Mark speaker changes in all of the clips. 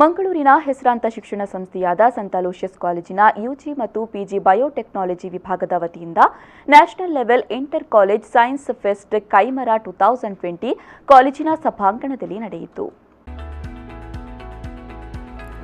Speaker 1: ಮಂಗಳೂರಿನ ಹೆಸರಾಂತ ಶಿಕ್ಷಣ ಸಂಸ್ಥೆಯಾದ ಸಂತ ಅಲೋಷಿಯಸ್ ಕಾಲೇಜಿನ ಯುಜಿ ಮತ್ತು ಪಿಜಿ ಬಯೋಟೆಕ್ನಾಲಜಿ ವಿಭಾಗದ ವತಿಯಿಂದ national level inter college science fest Kaimara 2020 ಕಾಲೇಜಿನ ಸಭಾಂಗಣದಲ್ಲಿ ನಡೆಯಿತು.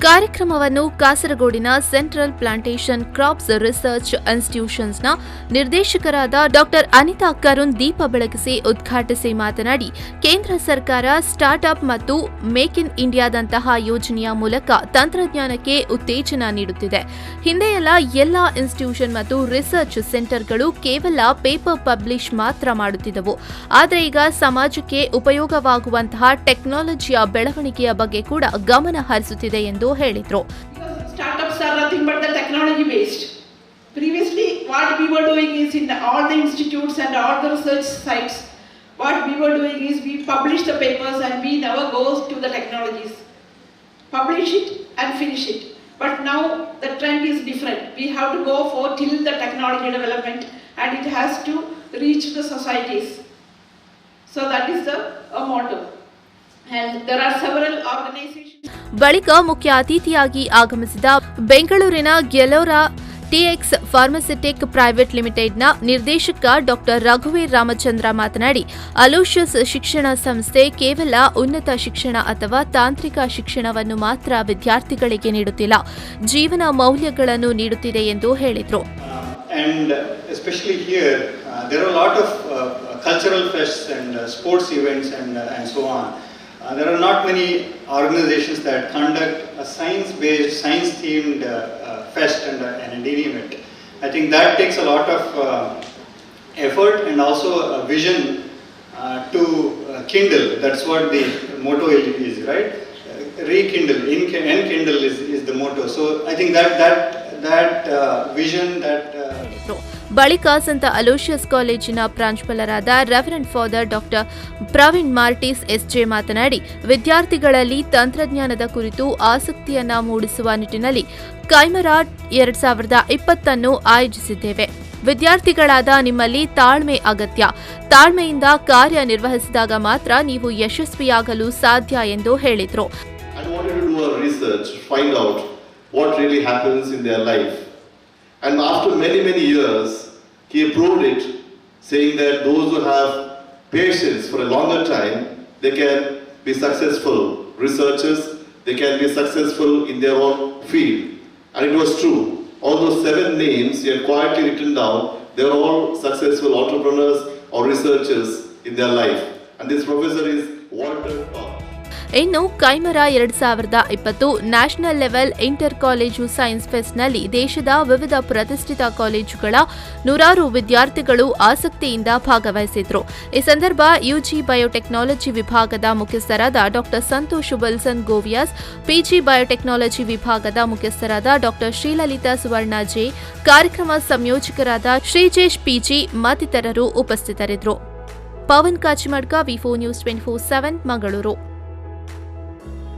Speaker 2: ಕಾರ್ಯಕ್ರಮವನ್ನು ಕಾಸರಗೋಡಿನ ಸೆಂಟ್ರಲ್ ಪ್ಲಾಂಟೇಶನ್ ಕ್ರಾಪ್ಸ್ ರಿಸರ್ಚ್ ಇನ್ಸ್ಟಿಟ್ಯೂಷನ್ಸ್ನ ನಿರ್ದೇಶಕರಾದ ಡಾಕ್ಟರ್ ಅನಿತಾ ಕರುಣ್ ದೀಪ ಬೆಳಗಿಸಿ ಉದ್ಘಾಟಿಸಿ ಮಾತನಾಡಿ, ಕೇಂದ್ರ ಸರ್ಕಾರ ಸ್ಟಾರ್ಟ್ಅಪ್ ಮತ್ತು ಮೇಕ್ ಇನ್ ಇಂಡಿಯಾದಂತಹ ಯೋಜನೆಯ ಮೂಲಕ ತಂತ್ರಜ್ಞಾನಕ್ಕೆ ಉತ್ತೇಜನ ನೀಡುತ್ತಿದೆ. ಹಿಂದೆಯೆಲ್ಲ ಎಲ್ಲ ಇನ್ಸ್ಟಿಟ್ಯೂಷನ್ ಮತ್ತು ರಿಸರ್ಚ್ ಸೆಂಟರ್ಗಳು ಕೇವಲ ಪೇಪರ್ ಪಬ್ಲಿಷ್ ಮಾತ್ರ ಮಾಡುತ್ತಿದ್ದವು. ಆದರೆ ಈಗ ಸಮಾಜಕ್ಕೆ ಉಪಯೋಗವಾಗುವಂತಹ ಟೆಕ್ನಾಲಜಿಯ ಬೆಳವಣಿಗೆಯ ಬಗ್ಗೆ ಕೂಡ ಗಮನ ಹರಿಸುತ್ತಿದೆ ಎಂದು ಹೇಳಿದ್ರು.
Speaker 3: Startups are nothing but the technology based. Previously, what we were doing is in all the institutes and all the research sites, what we were doing is we publish the papers and we never go to the technologies. Publish it and finish it. But now the trend is different. We have to go for till the technology development and it has to reach the societies. So that is the motto. And there are several organizations.
Speaker 2: ಬಳಿಕ ಮುಖ್ಯ ಅತಿಥಿಯಾಗಿ ಆಗಮಿಸಿದ ಬೆಂಗಳೂರಿನ Gelora TX ಫಾರ್ಮಸ್ಯೂಟಿಕ್ private ಲಿಮಿಟೆಡ್ನ ನಿರ್ದೇಶಕ doctor ರಘುವೀರ್ Ramachandra ಮಾತನಾಡಿ, Aloysius ಶಿಕ್ಷಣ ಸಂಸ್ಥೆ ಕೇವಲ ಉನ್ನತ ಶಿಕ್ಷಣ ಅಥವಾ ತಾಂತ್ರಿಕ ಶಿಕ್ಷಣವನ್ನು ಮಾತ್ರ ವಿದ್ಯಾರ್ಥಿಗಳಿಗೆ ನೀಡುತ್ತಿಲ್ಲ, ಜೀವನ ಮೌಲ್ಯಗಳನ್ನು ನೀಡುತ್ತಿದೆ ಎಂದು ಹೇಳಿದರು.
Speaker 4: And especially here, there are a lot of cultural fests and sports events and so on. There are not many organizations that conduct a science-based, science-themed fest and an event. I think that takes a lot of effort and also a vision to kindle. That's what the motto is, right? Rekindle, enkindle is the motto. So I think that vision,
Speaker 2: ಬಳಿಕ ಸಂತ Aloysius ಕಾಲೇಜಿನ ಪ್ರಾಂಶುಪಾಲರಾದ reverend father doctor Praveen ಮಾರ್ಟಿಸ್ SJ ಮಾತನಾಡಿ, ವಿದ್ಯಾರ್ಥಿಗಳಲ್ಲಿ ತಂತ್ರಜ್ಞಾನದ ಕುರಿತು ಆಸಕ್ತಿಯನ್ನ ಮೂಡಿಸುವ ನಿಟ್ಟಿನಲ್ಲಿ ಕೈಮರಾ 2020 ಆಯೋಜಿಸಿದ್ದೇವೆ. ವಿದ್ಯಾರ್ಥಿಗಳಾದ ನಿಮ್ಮಲ್ಲಿ ತಾಳ್ಮೆ ಅಗತ್ಯ. ತಾಳ್ಮೆಯಿಂದ ಕಾರ್ಯನಿರ್ವಹಿಸಿದಾಗ ಮಾತ್ರ ನೀವು ಯಶಸ್ವಿಯಾಗಲು ಸಾಧ್ಯ ಎಂದು ಹೇಳಿದರು.
Speaker 5: And after many years, he proved it, saying that those who have patience for a longer time, they can be successful researchers, they can be successful in their own field. And it was true. All those 7 names he had quietly written down, they are all successful entrepreneurs or researchers in their life. And this professor is Walter Todd.
Speaker 2: ಇನ್ನು Kaimara 2020 national level inter college science ಫೆಸ್ಟ್ನಲ್ಲಿ ದೇಶದ ವಿವಿಧ ಪ್ರತಿಷ್ಠಿತ ಕಾಲೇಜುಗಳ 100 ವಿದ್ಯಾರ್ಥಿಗಳು ಆಸಕ್ತಿಯಿಂದ ಭಾಗವಹಿಸಿದ್ರು. ಈ ಸಂದರ್ಭ ಯುಜಿ ಬಯೋಟೆಕ್ನಾಲಜಿ ವಿಭಾಗದ ಮುಖ್ಯಸ್ಥರಾದ doctor Santosh Wilson Goveas, PG biotechnology ವಿಭಾಗದ ಮುಖ್ಯಸ್ಥರಾದ ಡಾಕ್ಟರ್ ಶ್ರೀಲಲಿತಾ ಸುವರ್ಣ ಜೆ, ಕಾರ್ಯಕ್ರಮ ಸಂಯೋಜಕರಾದ ಶ್ರೀಜೇಶ್ ಪಿಜಿ ಮತ್ತಿತರರು ಉಪಸ್ಥಿತರಿದ್ದರು. ಪವನ್ ಕಾಚಿಮಡ್ಕ, ವಿ4 ನ್ಯೂಸ್ 24/7 ಮಂಗಳೂರು.